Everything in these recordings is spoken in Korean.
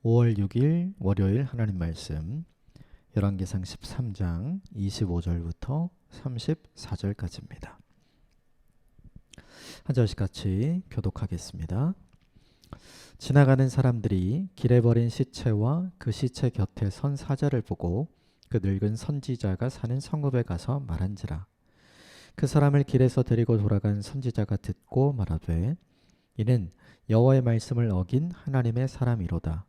5월 6일 월요일 하나님 말씀 열왕기상 13장 25절부터 34절까지입니다. 한 절씩 같이 교독하겠습니다. 지나가는 사람들이 길에 버린 시체와 그 시체 곁에 선 사자를 보고 그 늙은 선지자가 사는 성읍에 가서 말한지라. 그 사람을 길에서 데리고 돌아간 선지자가 듣고 말하되 이는 여호와의 말씀을 어긴 하나님의 사람이로다.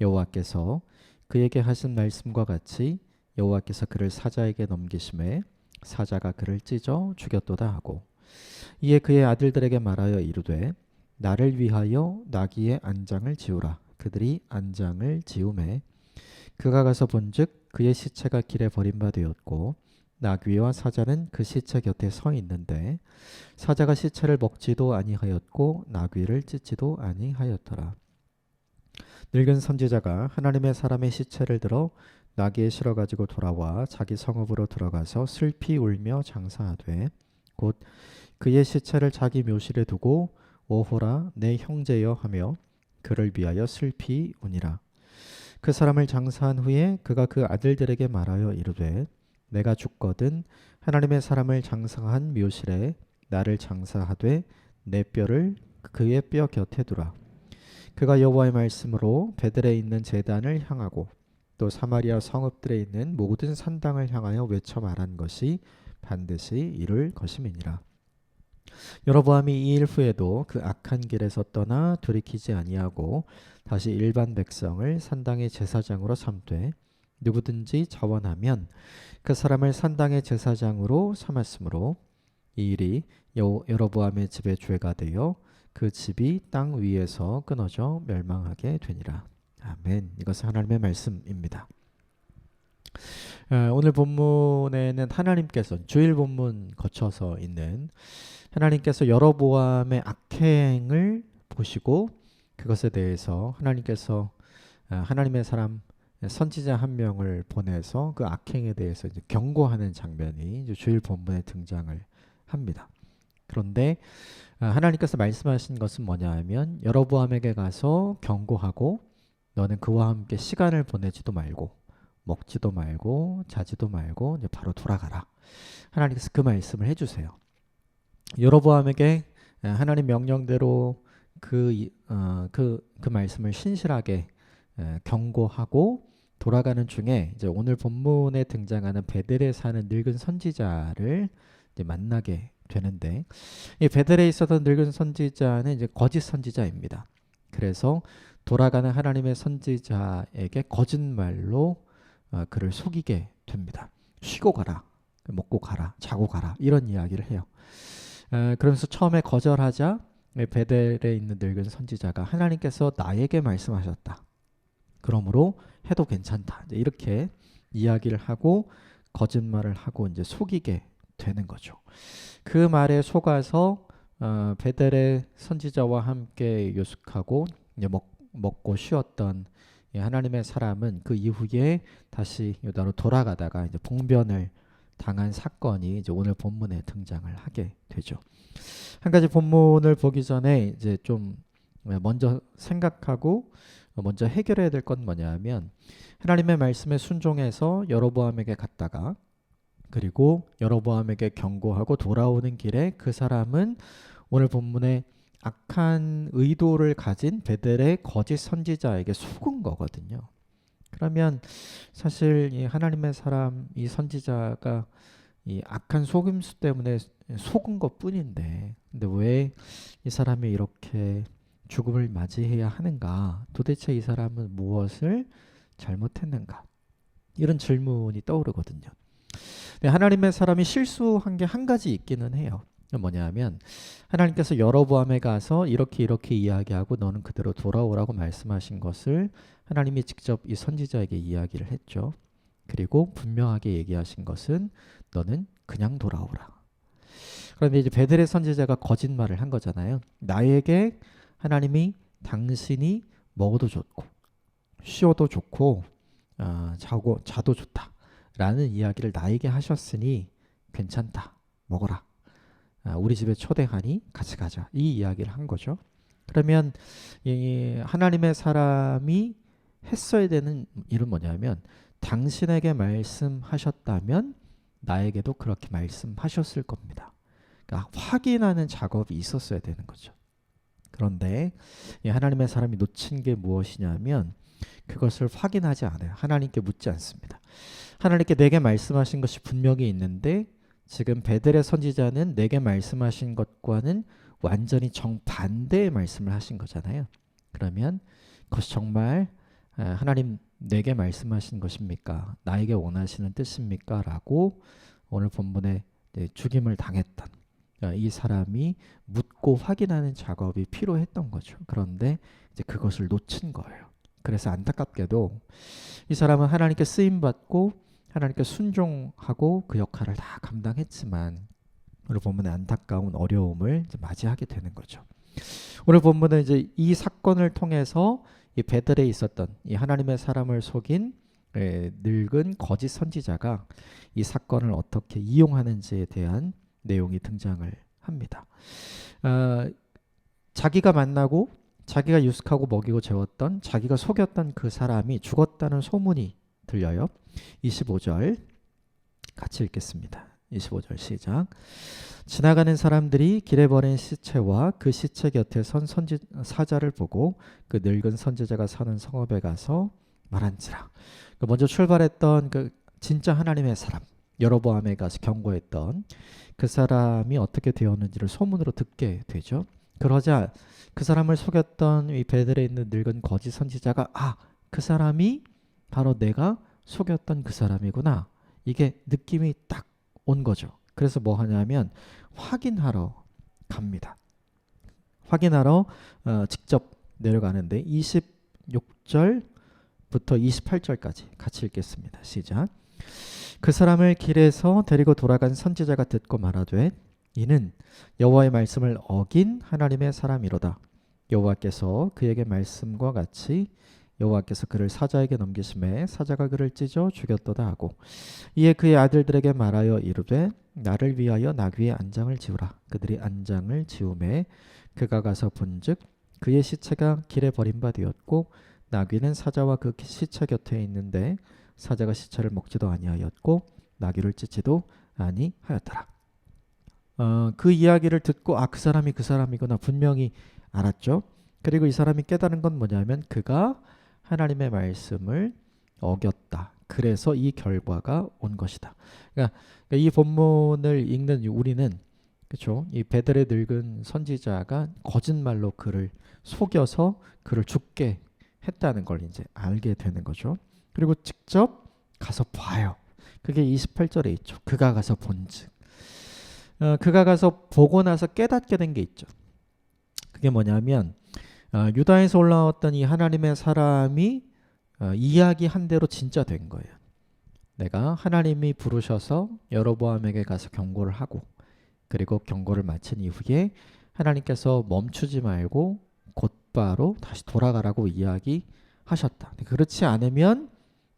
여호와께서 그에게 하신 말씀과 같이 여호와께서 그를 사자에게 넘기심에 사자가 그를 찢어 죽였도다 하고 이에 그의 아들들에게 말하여 이르되 나를 위하여 나귀의 안장을 지우라. 그들이 안장을 지우매 그가 가서 본즉 그의 시체가 길에 버림받되었고 나귀와 사자는 그 시체 곁에 서 있는데 사자가 시체를 먹지도 아니하였고 나귀를 찢지도 아니하였더라. 늙은 선지자가 하나님의 사람의 시체를 들어 나귀에 실어 가지고 돌아와 자기 성읍으로 들어가서 슬피 울며 장사하되 곧 그의 시체를 자기 묘실에 두고 오호라 내 형제여 하며 그를 위하여 슬피 우니라. 그 사람을 장사한 후에 그가 그 아들들에게 말하여 이르되 내가 죽거든 하나님의 사람을 장사한 묘실에 나를 장사하되 내 뼈를 그의 뼈 곁에 두라. 그가 여호와의 말씀으로 베들에 있는 제단을 향하고 또 사마리아 성읍들에 있는 모든 산당을 향하여 외쳐 말한 것이 반드시 이룰 것임이니라. 여로보암이 이 일 후에도 그 악한 길에서 떠나 돌이키지 아니하고 다시 일반 백성을 산당의 제사장으로 삼되 누구든지 자원하면 그 사람을 산당의 제사장으로 삼았으므로 이 일이 여로보암의 집에 죄가 되어 그 집이 땅 위에서 끊어져 멸망하게 되니라. 아멘. 이것은 하나님의 말씀입니다. 오늘 본문에는 하나님께서 주일 본문 거쳐서 있는 하나님께서 여로보암의 악행을 보시고 그것에 대해서 하나님께서 하나님의 사람 선지자 한 명을 보내서 그 악행에 대해서 이제 경고하는 장면이 이제 주일 본문에 등장을 합니다. 그런데 하나님께서 말씀하신 것은 뭐냐 하면 여로보암에게 가서 경고하고 너는 그와 함께 시간을 보내지도 말고 먹지도 말고 자지도 말고 이제 바로 돌아가라. 하나님께서 그 말씀을 해주세요. 여로보암에게 하나님 명령대로 그 말씀을 신실하게 경고하고 돌아가는 중에 이제 오늘 본문에 등장하는 베델에 사는 늙은 선지자를 이제 만나게 되는데 이 베델에 있었던 늙은 선지자는 이제 거짓 선지자입니다. 그래서 돌아가는 하나님의 선지자에게 거짓말로 그를 속이게 됩니다. 쉬고 가라, 먹고 가라, 자고 가라 이런 이야기를 해요. 그러면서 처음에 거절하자 베델에 있는 늙은 선지자가 하나님께서 나에게 말씀하셨다. 그러므로 해도 괜찮다. 이렇게 이야기를 하고 거짓말을 하고 이제 속이게 되는 거죠. 그 말에 속아서 베델의 선지자와 함께 요숙하고 이제 먹고 쉬었던 하나님의 사람은 그 이후에 다시 유다로 돌아가다가 이제 봉변을 당한 사건이 이제 오늘 본문에 등장을 하게 되죠. 한 가지 본문을 보기 전에 이제 좀 먼저 생각하고 먼저 해결해야 될 건 뭐냐면 하나님의 말씀에 순종해서 여로보암에게 갔다가 그리고 여로보암에게 경고하고 돌아오는 길에 그 사람은 오늘 본문에 악한 의도를 가진 베델의 거짓 선지자에게 속은 거거든요. 그러면 사실 이 하나님의 사람 이 선지자가 이 악한 속임수 때문에 속은 것 뿐인데 근데 왜 이 사람이 이렇게 죽음을 맞이해야 하는가? 도대체 이 사람은 무엇을 잘못했는가? 이런 질문이 떠오르거든요. 근데 하나님의 사람이 실수한 게 한 가지 있기는 해요. 뭐냐면 하나님께서 여로보암에 가서 이렇게 이야기하고 너는 그대로 돌아오라고 말씀하신 것을 하나님이 직접 이 선지자에게 이야기를 했죠. 그리고 분명하게 얘기하신 것은 너는 그냥 돌아오라. 그런데 이제 베델의 선지자가 거짓말을 한 거잖아요. 나에게 하나님이 당신이 먹어도 좋고 쉬어도 좋고 자도 좋다 라는 이야기를 나에게 하셨으니 괜찮다. 먹어라. 우리 집에 초대하니 같이 가자. 이 이야기를 한 거죠. 그러면 이 하나님의 사람이 했어야 되는 일은 뭐냐면 당신에게 말씀하셨다면 나에게도 그렇게 말씀하셨을 겁니다. 그러니까 확인하는 작업이 있었어야 되는 거죠. 그런데 이 하나님의 사람이 놓친 게 무엇이냐면 그것을 확인하지 않아요. 하나님께 묻지 않습니다. 하나님께 내게 말씀하신 것이 분명히 있는데 지금 베델의 선지자는 내게 말씀하신 것과는 완전히 정반대의 말씀을 하신 거잖아요. 그러면 그것이 정말 하나님 내게 말씀하신 것입니까? 나에게 원하시는 뜻입니까? 라고 오늘 본문에 죽임을 당했던 이 사람이 묻고 확인하는 작업이 필요했던 거죠. 그런데 이제 그것을 놓친 거예요. 그래서 안타깝게도 이 사람은 하나님께 쓰임받고 하나님께 순종하고 그 역할을 다 감당했지만 오늘 본문의 안타까운 어려움을 이제 맞이하게 되는 거죠. 오늘 본문은 이제 이 사건을 통해서 이 베들에 있었던 이 하나님의 사람을 속인 늙은 거짓 선지자가 이 사건을 어떻게 이용하는지에 대한 내용이 등장을 합니다. 자기가 만나고 자기가 유숙하고 먹이고 재웠던 자기가 속였던 그 사람이 죽었다는 소문이 들려요. 25절 같이 읽겠습니다. 25절 시작. 지나가는 사람들이 길에 버린 시체와 그 시체 곁에 선 사자를 보고 그 늙은 선지자가 사는 성읍에 가서 말한지라. 먼저 출발했던 그 진짜 하나님의 사람 여로보암에 가서 경고했던 그 사람이 어떻게 되었는지를 소문으로 듣게 되죠. 그러자 그 사람을 속였던 이 베들에 있는 늙은 거짓 선지자가 그 사람이 바로 내가 속였던 그 사람이구나. 이게 느낌이 딱 온 거죠. 그래서 뭐 하냐면 확인하러 갑니다. 확인하러 직접 내려가는데 26절부터 28절까지 같이 읽겠습니다. 시작. 그 사람을 길에서 데리고 돌아간 선지자가 듣고 말하되 이는 여호와의 말씀을 어긴 하나님의 사람이로다. 여호와께서 그에게 말씀과 같이 여호와께서 그를 사자에게 넘기심에 사자가 그를 찢어 죽였도다 하고 이에 그의 아들들에게 말하여 이르되 나를 위하여 나귀의 안장을 지우라. 그들이 안장을 지우매 그가 가서 본즉 그의 시체가 길에 버림받았고 나귀는 사자와 그 시체 곁에 있는데 사자가 시체를 먹지도 아니하였고 나귀를 찢지도 아니하였더라. 그 이야기를 듣고 그 사람이 그 사람이구나 분명히 알았죠. 그리고 이 사람이 깨달은 건 뭐냐면 그가 하나님의 말씀을 어겼다. 그래서 이 결과가 온 것이다. 그러니까 이 본문을 읽는 우리는 그렇죠. 이 베델의 늙은 선지자가 거짓말로 그를 속여서 그를 죽게 했다는 걸 이제 알게 되는 거죠. 그리고 직접 가서 봐요. 그게 28절에 있죠. 그가 가서 본즉. 그가 가서 보고 나서 깨닫게 된 게 있죠. 그게 뭐냐면 유다에서 올라왔던 이 하나님의 사람이 이야기한 대로 진짜 된 거예요. 내가 하나님이 부르셔서 여로보암에게 가서 경고를 하고 그리고 경고를 마친 이후에 하나님께서 멈추지 말고 곧바로 다시 돌아가라고 이야기하셨다. 그렇지 않으면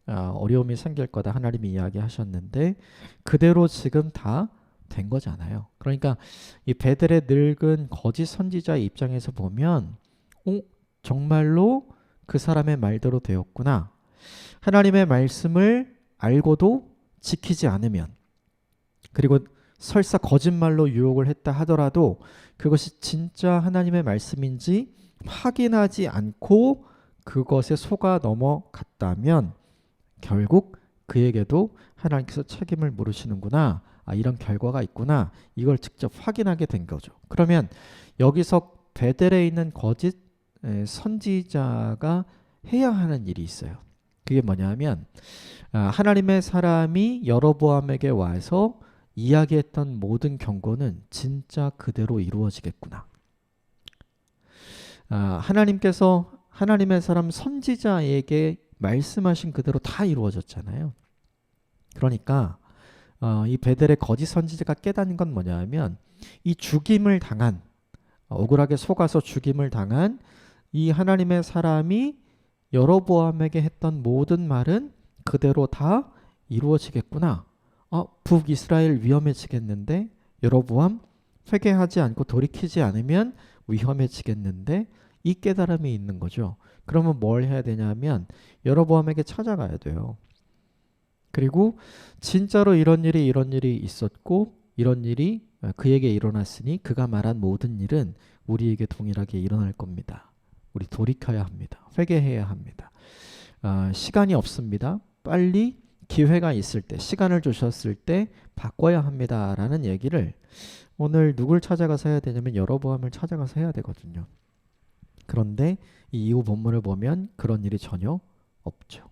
어려움이 생길 거다 하나님이 이야기하셨는데 그대로 지금 다 된 거잖아요. 그러니까 이 베델의 늙은 거짓 선지자의 입장에서 보면 정말로 그 사람의 말대로 되었구나. 하나님의 말씀을 알고도 지키지 않으면 그리고 설사 거짓말로 유혹을 했다 하더라도 그것이 진짜 하나님의 말씀인지 확인하지 않고 그것에 속아 넘어갔다면 결국 그에게도 하나님께서 책임을 물으시는구나. 이런 결과가 있구나. 이걸 직접 확인하게 된 거죠. 그러면 여기서 베델에 있는 거짓 선지자가 해야 하는 일이 있어요. 그게 뭐냐면 하나님의 사람이 여로보암에게 와서 이야기했던 모든 경고는 진짜 그대로 이루어지겠구나. 하나님께서 하나님의 사람 선지자에게 말씀하신 그대로 다 이루어졌잖아요. 그러니까 이 베델의 거짓 선지자가 깨닫는 건 뭐냐면 이 죽임을 당한 억울하게 속아서 죽임을 당한 이 하나님의 사람이 여로보암에게 했던 모든 말은 그대로 다 이루어지겠구나. 북이스라엘 위험해지겠는데 여로보암 회개하지 않고 돌이키지 않으면 위험해지겠는데 이 깨달음이 있는 거죠. 그러면 뭘 해야 되냐면 여로보암에게 찾아가야 돼요. 그리고 진짜로 이런 일이 있었고 이런 일이 그에게 일어났으니 그가 말한 모든 일은 우리에게 동일하게 일어날 겁니다. 우리 돌이켜야 합니다. 회개해야 합니다. 시간이 없습니다. 빨리 기회가 있을 때, 시간을 주셨을 때 바꿔야 합니다. 라는 얘기를 오늘 누굴 찾아가서 해야 되냐면 여로보암을 찾아가서 해야 되거든요. 그런데 이 이후 본문을 보면 그런 일이 전혀 없죠.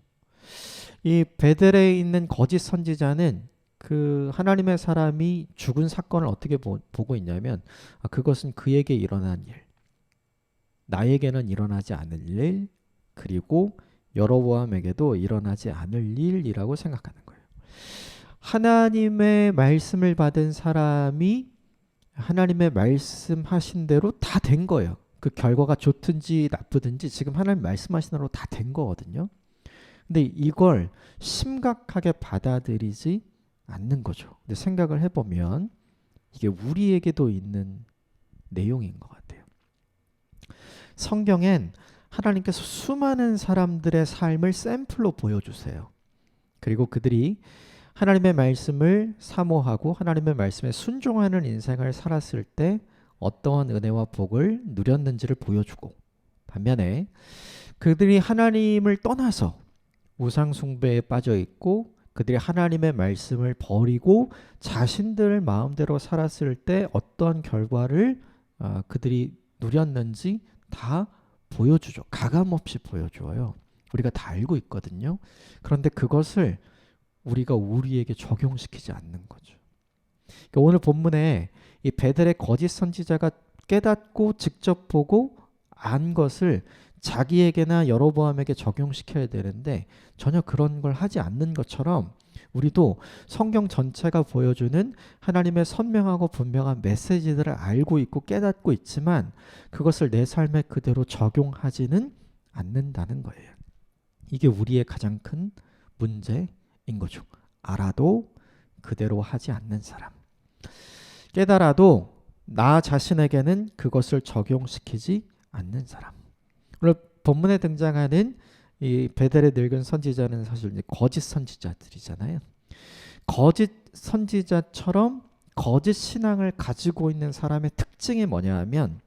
이 베델에 있는 거짓 선지자는 그 하나님의 사람이 죽은 사건을 어떻게 보고 있냐면 그것은 그에게 일어난 일, 나에게는 일어나지 않을 일, 그리고 여로보암에게도 일어나지 않을 일이라고 생각하는 거예요. 하나님의 말씀을 받은 사람이 하나님의 말씀하신 대로 다 된 거예요. 그 결과가 좋든지 나쁘든지 지금 하나님 말씀하신 대로 다 된 거거든요. 근데 이걸 심각하게 받아들이지 않는 거죠. 근데 생각을 해보면 이게 우리에게도 있는 내용인 것 같아요. 성경엔 하나님께서 수많은 사람들의 삶을 샘플로 보여주세요. 그리고 그들이 하나님의 말씀을 사모하고 하나님의 말씀에 순종하는 인생을 살았을 때 어떠한 은혜와 복을 누렸는지를 보여주고, 반면에 그들이 하나님을 떠나서 우상 숭배에 빠져 있고 그들이 하나님의 말씀을 버리고 자신들 마음대로 살았을 때 어떤 결과를 그들이 누렸는지 다 보여주죠. 가감없이 보여줘요. 우리가 다 알고 있거든요. 그런데 그것을 우리가 우리에게 적용시키지 않는 거죠. 그러니까 오늘 본문에 이 베델의 거짓 선지자가 깨닫고 직접 보고 안 것을 자기에게나 여로보암에게 적용시켜야 되는데 전혀 그런 걸 하지 않는 것처럼 우리도 성경 전체가 보여주는 하나님의 선명하고 분명한 메시지들을 알고 있고 깨닫고 있지만 그것을 내 삶에 그대로 적용하지는 않는다는 거예요. 이게 우리의 가장 큰 문제인 거죠. 알아도 그대로 하지 않는 사람. 깨달아도 나 자신에게는 그것을 적용시키지 않는 사람. 오늘 본문에 등장하는 이 베델의 늙은 선지자는 사실 이제 거짓 선지자들이잖아요. 거짓 선지자처럼 거짓 신앙을 가지고 있는 사람의 특징이 뭐냐 하면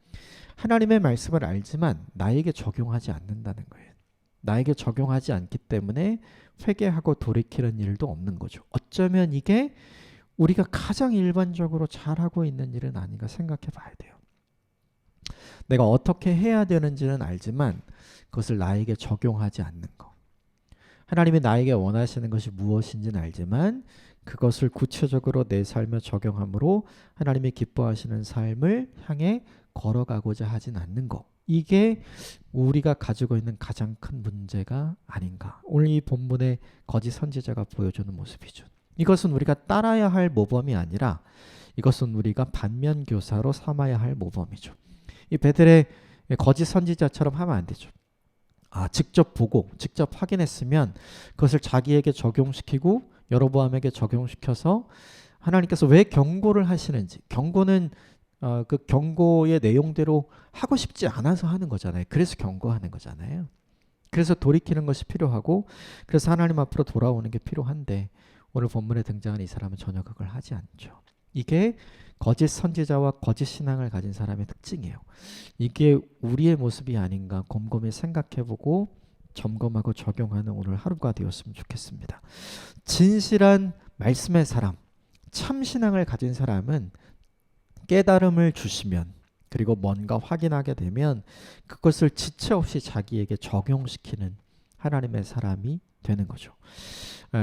하나님의 말씀을 알지만 나에게 적용하지 않는다는 거예요. 나에게 적용하지 않기 때문에 회개하고 돌이키는 일도 없는 거죠. 어쩌면 이게 우리가 가장 일반적으로 잘하고 있는 일은 아닌가 생각해 봐야 돼요. 내가 어떻게 해야 되는지는 알지만 그것을 나에게 적용하지 않는 거. 하나님이 나에게 원하시는 것이 무엇인지는 알지만 그것을 구체적으로 내 삶에 적용함으로 하나님이 기뻐하시는 삶을 향해 걸어가고자 하진 않는 거. 이게 우리가 가지고 있는 가장 큰 문제가 아닌가. 오늘 이 본문의 거짓 선지자가 보여주는 모습이죠. 이것은 우리가 따라야 할 모범이 아니라 이것은 우리가 반면교사로 삼아야 할 모범이죠. 이 베델의 거짓 선지자처럼 하면 안 되죠. 직접 보고 직접 확인했으면 그것을 자기에게 적용시키고 여로보암에게 적용시켜서 하나님께서 왜 경고를 하시는지, 경고는 그 경고의 내용대로 하고 싶지 않아서 하는 거잖아요. 그래서 경고하는 거잖아요. 그래서 돌이키는 것이 필요하고 그래서 하나님 앞으로 돌아오는 게 필요한데 오늘 본문에 등장하는 이 사람은 전혀 그걸 하지 않죠. 이게 거짓 선지자와 거짓 신앙을 가진 사람의 특징이에요. 이게 우리의 모습이 아닌가 곰곰이 생각해보고 점검하고 적용하는 오늘 하루가 되었으면 좋겠습니다. 진실한 말씀의 사람, 참 신앙을 가진 사람은 깨달음을 주시면 그리고 뭔가 확인하게 되면 그것을 지체 없이 자기에게 적용시키는 하나님의 사람이 되는 거죠.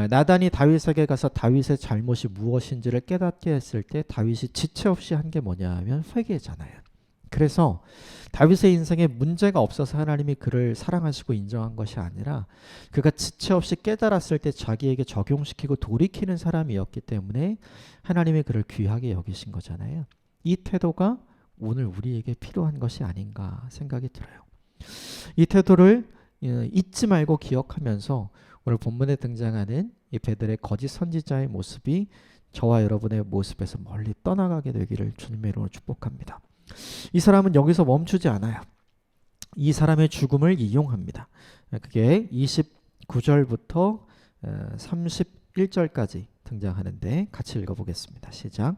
나단이 다윗에게 가서 다윗의 잘못이 무엇인지를 깨닫게 했을 때 다윗이 지체 없이 한 게 뭐냐 하면 회개잖아요. 그래서 다윗의 인생에 문제가 없어서 하나님이 그를 사랑하시고 인정한 것이 아니라 그가 지체 없이 깨달았을 때 자기에게 적용시키고 돌이키는 사람이었기 때문에 하나님이 그를 귀하게 여기신 거잖아요. 이 태도가 오늘 우리에게 필요한 것이 아닌가 생각이 들어요. 이 태도를 잊지 말고 기억하면서 오늘 본문에 등장하는 이 베델의 거짓 선지자의 모습이 저와 여러분의 모습에서 멀리 떠나가게 되기를 주님의 이름으로 축복합니다. 이 사람은 여기서 멈추지 않아요. 이 사람의 죽음을 이용합니다. 그게 29절부터 31절까지 등장하는데 같이 읽어보겠습니다. 시작.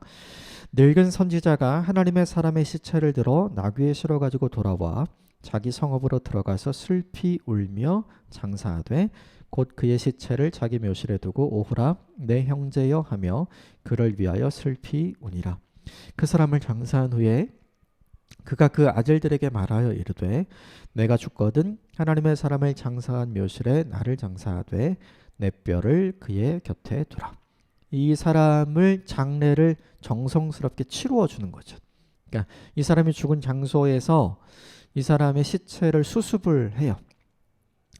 늙은 선지자가 하나님의 사람의 시체를 들어 나귀에 실어가지고 돌아와 자기 성읍으로 들어가서 슬피 울며 장사하되 곧 그의 시체를 자기 묘실에 두고 오후라 내 형제여 하며 그를 위하여 슬피 우니라. 그 사람을 장사한 후에 그가 그 아들들에게 말하여 이르되 내가 죽거든 하나님의 사람을 장사한 묘실에 나를 장사하되 내 뼈를 그의 곁에 두라. 이 사람을 장례를 정성스럽게 치루어 주는 거죠. 그러니까 이 사람이 죽은 장소에서 이 사람의 시체를 수습을 해요.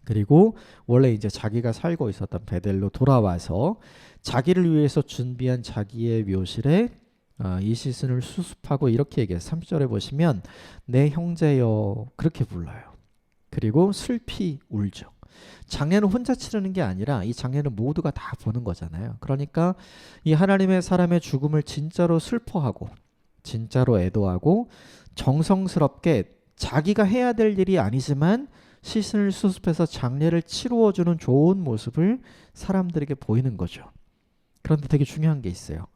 그리고 원래 이제 자기가 살고 있었던 베델로 돌아와서 자기를 위해서 준비한 자기의 묘실에 이 시신을 수습하고 이렇게 얘기해요. 30절에 보시면 내 형제여 그렇게 불러요. 그리고 슬피 울죠. 장례는 혼자 치르는 게 아니라 이 장례는 모두가 다 보는 거잖아요. 그러니까 이 하나님의 사람의 죽음을 진짜로 슬퍼하고 진짜로 애도하고 정성스럽게 자기가 해야 될 일이 아니지만 시신을 수습해서 장례를 치루어주는 좋은 모습을 사람들에게 보이는 거죠. 그런데 되게 중요한 게 있어요.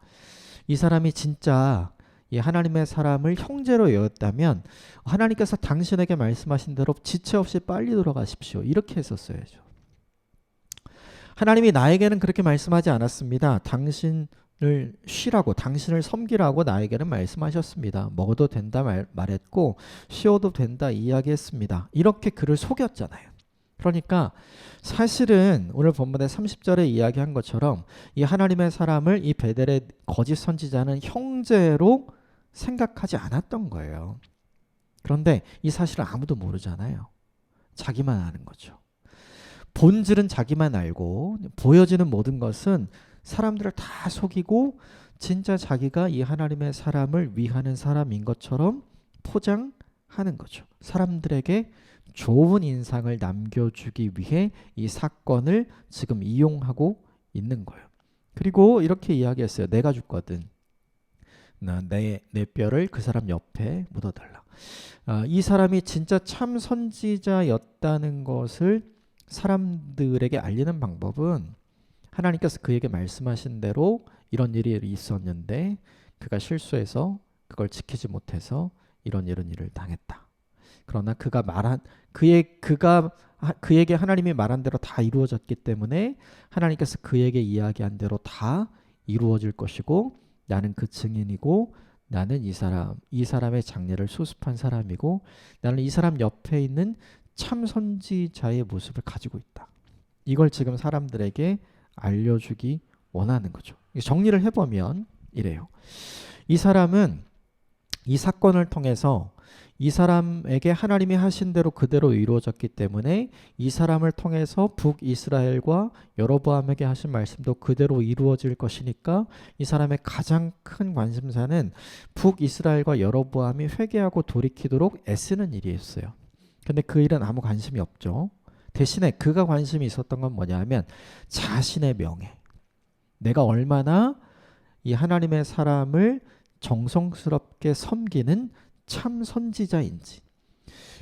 이 사람이 진짜 이 하나님의 사람을 형제로 여겼다면 하나님께서 당신에게 말씀하신 대로 지체 없이 빨리 돌아가십시오. 이렇게 했었어야죠. 하나님이 나에게는 그렇게 말씀하지 않았습니다. 당신을 쉬라고 당신을 섬기라고 나에게는 말씀하셨습니다. 먹어도 된다 말했고 쉬어도 된다 이야기했습니다. 이렇게 그를 속였잖아요. 그러니까 사실은 오늘 본문의 30절에 이야기한 것처럼 이 하나님의 사람을 이 베델의 거짓 선지자는 형제로 생각하지 않았던 거예요. 그런데 이 사실을 아무도 모르잖아요. 자기만 아는 거죠. 본질은 자기만 알고 보여지는 모든 것은 사람들을 다 속이고 진짜 자기가 이 하나님의 사람을 위하는 사람인 것처럼 포장하는 거죠. 사람들에게 좋은 인상을 남겨주기 위해 이 사건을 지금 이용하고 있는 거예요. 그리고 이렇게 이야기했어요. 내가 죽거든 내 뼈를 그 사람 옆에 묻어달라. 이 사람이 진짜 참 선지자였다는 것을 사람들에게 알리는 방법은 하나님께서 그에게 말씀하신 대로 이런 일이 있었는데 그가 실수해서 그걸 지키지 못해서 이런 일을 당했다. 그러나 그에게 하나님이 말한 대로 다 이루어졌기 때문에 하나님께서 그에게 이야기한 대로 다 이루어질 것이고 나는 그 증인이고 나는 이 사람의 장례를 수습한 사람이고 나는 이 사람 옆에 있는 참 선지자의 모습을 가지고 있다. 이걸 지금 사람들에게 알려주기 원하는 거죠. 정리를 해보면 이래요. 이 사람은 이 사건을 통해서 이 사람에게 하나님이 하신 대로 그대로 이루어졌기 때문에 이 사람을 통해서 북이스라엘과 여로보암에게 하신 말씀도 그대로 이루어질 것이니까 이 사람의 가장 큰 관심사는 북이스라엘과 여로보암이 회개하고 돌이키도록 애쓰는 일이었어요. 근데 그 일은 아무 관심이 없죠. 대신에 그가 관심이 있었던 건 뭐냐면 자신의 명예. 내가 얼마나 이 하나님의 사람을 정성스럽게 섬기는 참 선지자인지,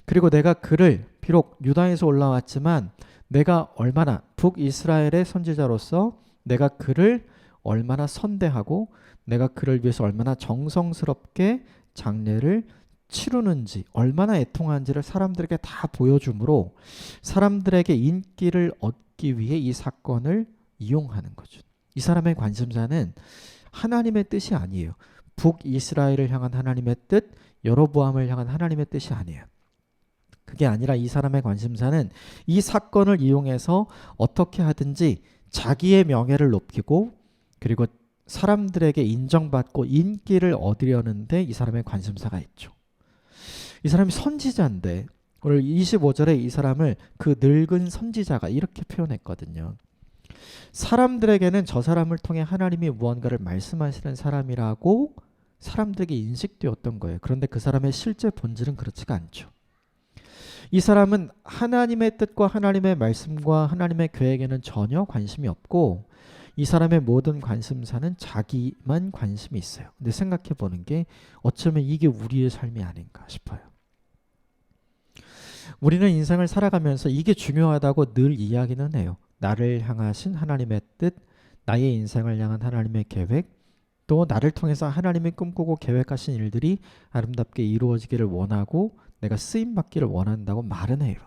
그리고 내가 그를 비록 유다에서 올라왔지만 내가 얼마나 북이스라엘의 선지자로서 내가 그를 얼마나 선대하고 내가 그를 위해서 얼마나 정성스럽게 장례를 치르는지, 얼마나 애통한지를 사람들에게 다 보여주므로 사람들에게 인기를 얻기 위해 이 사건을 이용하는 거죠. 이 사람의 관심사는 하나님의 뜻이 아니에요. 북이스라엘을 향한 하나님의 뜻, 여로보암을 향한 하나님의 뜻이 아니에요. 그게 아니라 이 사람의 관심사는 이 사건을 이용해서 어떻게 하든지 자기의 명예를 높이고 그리고 사람들에게 인정받고 인기를 얻으려는데 이 사람의 관심사가 있죠. 이 사람이 선지자인데 오늘 25절에 이 사람을 그 늙은 선지자가 이렇게 표현했거든요. 사람들에게는 저 사람을 통해 하나님이 무언가를 말씀하시는 사람이라고 사람들에게 인식되었던 거예요. 그런데 그 사람의 실제 본질은 그렇지가 않죠. 이 사람은 하나님의 뜻과 하나님의 말씀과 하나님의 계획에는 전혀 관심이 없고 이 사람의 모든 관심사는 자기만 관심이 있어요. 근데 생각해 보는 게 어쩌면 이게 우리의 삶이 아닌가 싶어요. 우리는 인생을 살아가면서 이게 중요하다고 늘 이야기는 해요. 나를 향하신 하나님의 뜻, 나의 인생을 향한 하나님의 계획, 또 나를 통해서 하나님이 꿈꾸고 계획하신 일들이 아름답게 이루어지기를 원하고 내가 쓰임받기를 원한다고 말은 해요.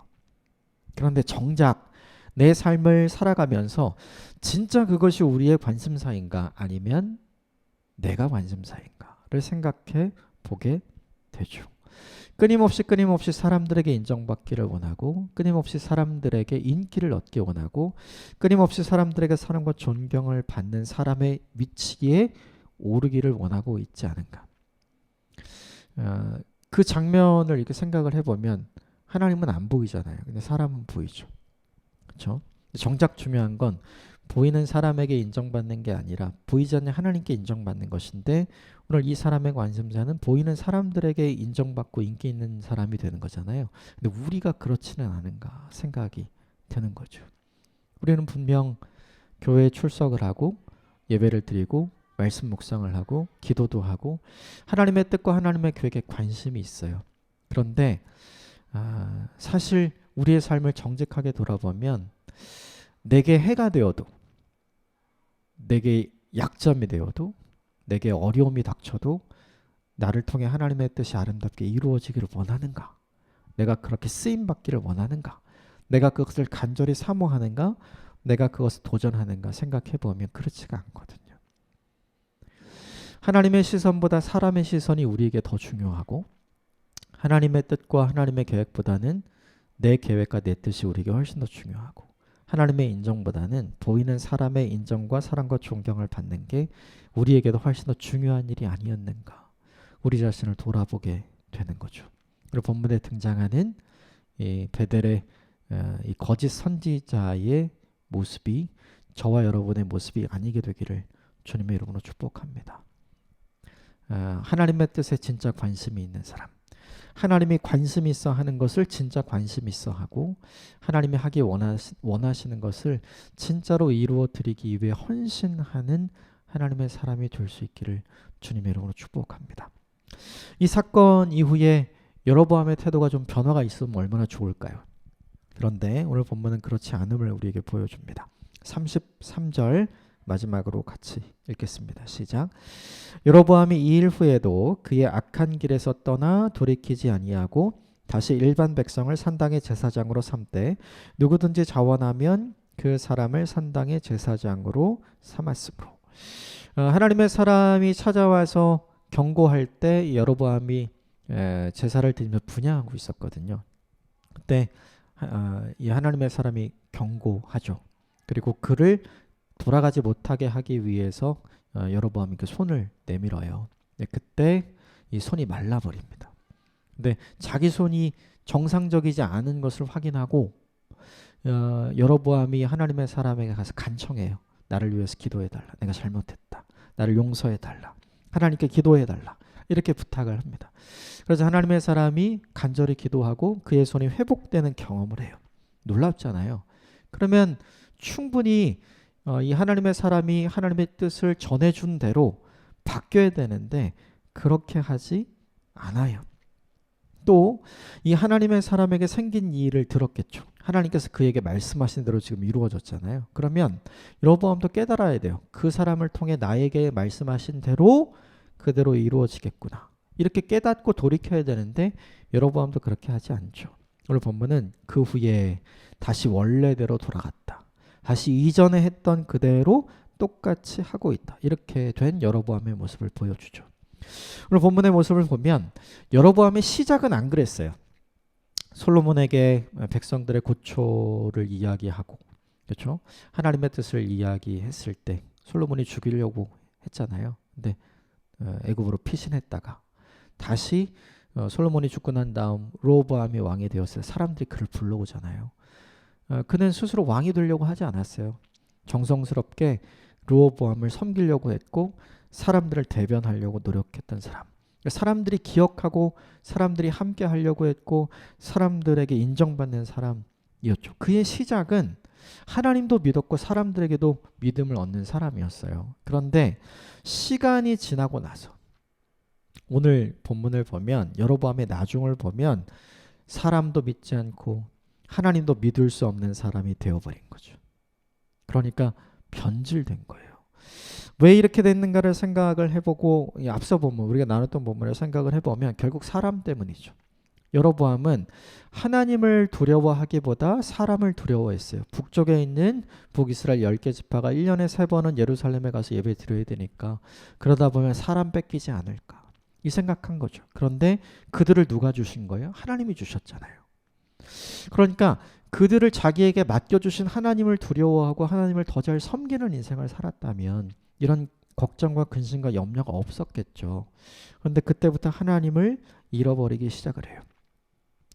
그런데 정작 내 삶을 살아가면서 진짜 그것이 우리의 관심사인가 아니면 내가 관심사인가를 생각해 보게 되죠. 끊임없이 사람들에게 인정받기를 원하고 끊임없이 사람들에게 인기를 얻기 원하고 끊임없이 사람들에게 사랑과 존경을 받는 사람의 위치에 오르기를 원하고 있지 않은가. 그 장면을 이렇게 생각을 해보면 하나님은 안 보이잖아요. 근데 사람은 보이죠. 그렇죠? 정작 중요한 건 보이는 사람에게 인정받는 게 아니라 보이지 않는 하나님께 인정받는 것인데 오늘 이 사람의 관심사는 보이는 사람들에게 인정받고 인기 있는 사람이 되는 거잖아요. 근데 우리가 그렇지는 않은가 생각이 드는 거죠. 우리는 분명 교회에 출석을 하고 예배를 드리고 말씀 묵상을 하고 기도도 하고 하나님의 뜻과 하나님의 계획에 관심이 있어요. 그런데 사실 우리의 삶을 정직하게 돌아보면 내게 해가 되어도 내게 약점이 되어도 내게 어려움이 닥쳐도 나를 통해 하나님의 뜻이 아름답게 이루어지기를 원하는가? 내가 그렇게 쓰임받기를 원하는가? 내가 그것을 간절히 사모하는가? 내가 그것을 도전하는가? 생각해보면 그렇지가 않거든요. 하나님의 시선보다 사람의 시선이 우리에게 더 중요하고 하나님의 뜻과 하나님의 계획보다는 내 계획과 내 뜻이 우리에게 훨씬 더 중요하고 하나님의 인정보다는 보이는 사람의 인정과 사랑과 존경을 받는 게 우리에게도 훨씬 더 중요한 일이 아니었는가. 우리 자신을 돌아보게 되는 거죠. 그리고 본문에 등장하는 이 베델의 이 거짓 선지자의 모습이 저와 여러분의 모습이 아니게 되기를 주님의 이름으로 축복합니다. 하나님의 뜻에 진짜 관심이 있는 사람, 하나님이 관심 있어 하는 것을 진짜 관심 있어 하고 하나님이 하기 원하시는 것을 진짜로 이루어 드리기 위해 헌신하는 하나님의 사람이 될 수 있기를 주님의 이름으로 축복합니다. 이 사건 이후에 여로보암의 태도가 좀 변화가 있으면 얼마나 좋을까요? 그런데 오늘 본문은 그렇지 않음을 우리에게 보여줍니다. 33절 마지막으로 같이 읽겠습니다. 시작. 여로보암이 이 일 후에도 그의 악한 길에서 떠나 돌이키지 아니하고 다시 일반 백성을 산당의 제사장으로 삼되 누구든지 자원하면 그 사람을 산당의 제사장으로 삼았으므로. 하나님의 사람이 찾아와서 경고할 때 여로보암이 제사를 드리며 분향하고 있었거든요. 그때 이 하나님의 사람이 경고하죠. 그리고 그를 돌아가지 못하게 하기 위해서 여로보암이 그 손을 내밀어요. 그때 이 손이 말라버립니다. 근데 자기 손이 정상적이지 않은 것을 확인하고 여로보암이 하나님의 사람에게 가서 간청해요. 나를 위해서 기도해달라. 내가 잘못했다. 나를 용서해달라. 하나님께 기도해달라. 이렇게 부탁을 합니다. 그래서 하나님의 사람이 간절히 기도하고 그의 손이 회복되는 경험을 해요. 놀랍잖아요. 그러면 충분히 이 하나님의 사람이 하나님의 뜻을 전해준 대로 바뀌어야 되는데 그렇게 하지 않아요. 또 이 하나님의 사람에게 생긴 일을 들었겠죠. 하나님께서 그에게 말씀하신 대로 지금 이루어졌잖아요. 그러면 여로보암도 깨달아야 돼요. 그 사람을 통해 나에게 말씀하신 대로 그대로 이루어지겠구나. 이렇게 깨닫고 돌이켜야 되는데 여로보암도 그렇게 하지 않죠. 오늘 본문은 그 후에 다시 원래대로 돌아갔다. 다시 이전에 했던 그대로 똑같이 하고 있다. 이렇게 된 여로보암의 모습을 보여주죠. 오늘 본문의 모습을 보면 여로보암의 시작은 안 그랬어요. 솔로몬에게 백성들의 고초를 이야기하고, 그렇죠? 하나님의 뜻을 이야기했을 때 솔로몬이 죽이려고 했잖아요. 근데 애굽으로 피신했다가 다시 솔로몬이 죽고 난 다음 르호보암이 왕이 되었을 때 사람들이 그를 불러오잖아요. 그는 스스로 왕이 되려고 하지 않았어요. 정성스럽게 르호보암을 섬기려고 했고 사람들을 대변하려고 노력했던 사람. 사람들이 기억하고 사람들이 함께 하려고 했고 사람들에게 인정받는 사람이었죠. 그의 시작은 하나님도 믿었고 사람들에게도 믿음을 얻는 사람이었어요. 그런데 시간이 지나고 나서 오늘 본문을 보면 여로보암의 나중을 보면 사람도 믿지 않고 하나님도 믿을 수 없는 사람이 되어버린 거죠. 그러니까 변질된 거예요. 왜 이렇게 됐는가를 생각을 해보고 앞서 본문 우리가 나눴던 본문을 생각을 해보면 결국 사람 때문이죠. 여로보암은 하나님을 두려워하기보다 사람을 두려워했어요. 북쪽에 있는 북이스라엘 10개 지파가 1년에 3번은 예루살렘에 가서 예배 드려야 되니까 그러다 보면 사람 뺏기지 않을까 이 생각한 거죠. 그런데 그들을 누가 주신 거예요? 하나님이 주셨잖아요. 그러니까 그들을 자기에게 맡겨주신 하나님을 두려워하고 하나님을 더 잘 섬기는 인생을 살았다면 이런 걱정과 근심과 염려가 없었겠죠. 그런데 그때부터 하나님을 잃어버리기 시작을 해요.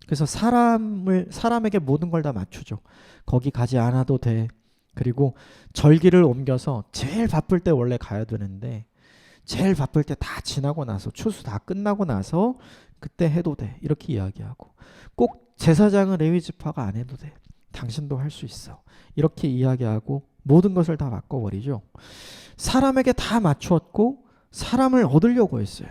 그래서 사람에게 모든 걸 다 맞추죠. 거기 가지 않아도 돼. 그리고 절기를 옮겨서 제일 바쁠 때 원래 가야 되는데 제일 바쁠 때 다 지나고 나서 추수 다 끝나고 나서 그때 해도 돼. 이렇게 이야기하고 꼭 제사장은 레위 지파가 안 해도 돼. 당신도 할 수 있어. 이렇게 이야기하고 모든 것을 다 바꿔버리죠. 사람에게 다 맞추었고 사람을 얻으려고 했어요.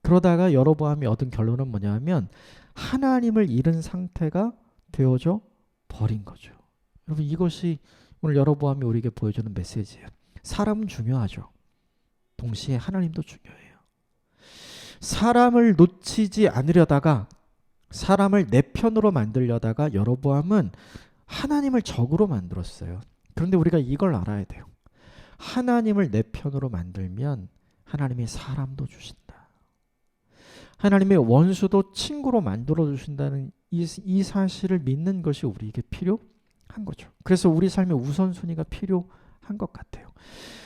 그러다가 여로보암이 얻은 결론은 뭐냐면 하나님을 잃은 상태가 되어져 버린 거죠. 여러분 이것이 오늘 여로보암이 우리에게 보여주는 메시지예요. 사람은 중요하죠. 동시에 하나님도 중요해요. 사람을 놓치지 않으려다가 사람을 내 편으로 만들려다가 여로보암은 하나님을 적으로 만들었어요. 그런데 우리가 이걸 알아야 돼요. 하나님을 내 편으로 만들면 하나님이 사람도 주신다. 하나님의 원수도 친구로 만들어 주신다는 이 사실을 믿는 것이 우리에게 필요한 거죠. 그래서 우리 삶의 우선순위가 필요한 것 같아요.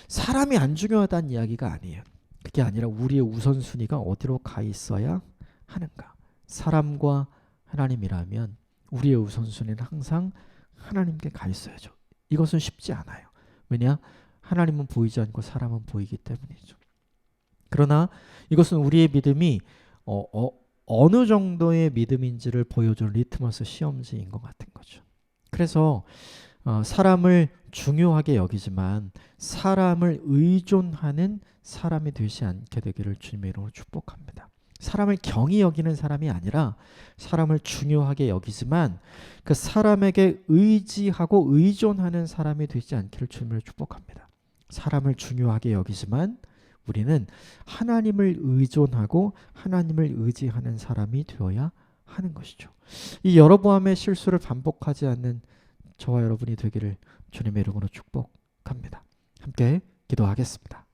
사람이 안 중요하다는 이야기가 아니에요. 그게 아니라 우리의 우선순위가 어디로 가 있어야 하는가. 사람과 하나님이라면 우리의 우선순위는 항상 하나님께 가 있어야죠. 이것은 쉽지 않아요. 왜냐? 하나님은 보이지 않고 사람은 보이기 때문이죠. 그러나 이것은 우리의 믿음이 어느 정도의 믿음인지를 보여주는 리트머스 시험지인 것 같은 거죠. 그래서 사람을 중요하게 여기지만 사람을 의존하는 사람이 되지 않게 되기를 주님의 이름으로 축복합니다. 사람을 경히 여기는 사람이 아니라 사람을 중요하게 여기지만 그 사람에게 의지하고 의존하는 사람이 되지 않기를 주님으로 축복합니다. 사람을 중요하게 여기지만 우리는 하나님을 의존하고 하나님을 의지하는 사람이 되어야 하는 것이죠. 이 여로보암의 실수를 반복하지 않는 저와 여러분이 되기를 주님의 이름으로 축복합니다. 함께 기도하겠습니다.